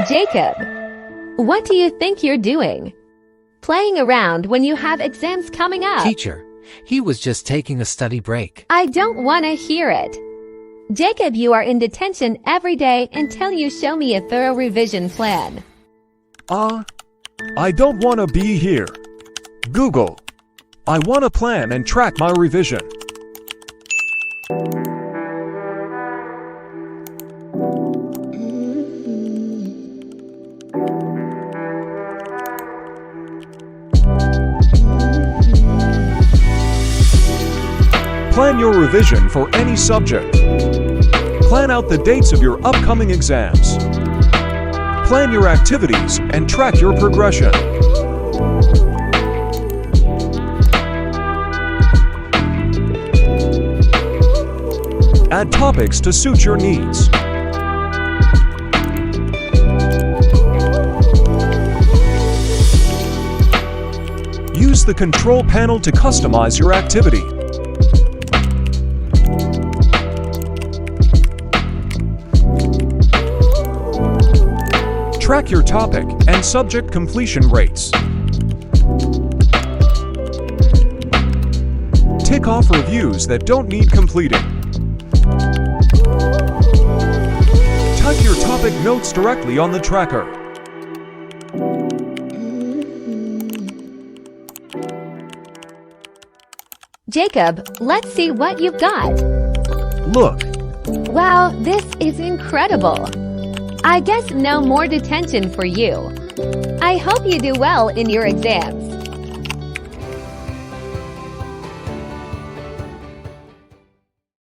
Jacob, what do you think you're doing? Playing around when you have exams coming up. Teacher, he was just taking a study break. I don't want to hear it. Jacob, you are in detention every day until you show me a thorough revision plan. I don't want to be here. Google. I want to plan and track my revision. Plan your revision for any subject. Plan out the dates of your upcoming exams. Plan your activities and track your progression. Add topics to suit your needs. Use the control panel to customize your activity. Track your topic and subject completion rates. Tick off reviews that don't need completing. Type your topic notes directly on the tracker. Jacob, let's see what you've got. Look. Wow, this is incredible. I guess no more detention for you. I hope you do well in your exams.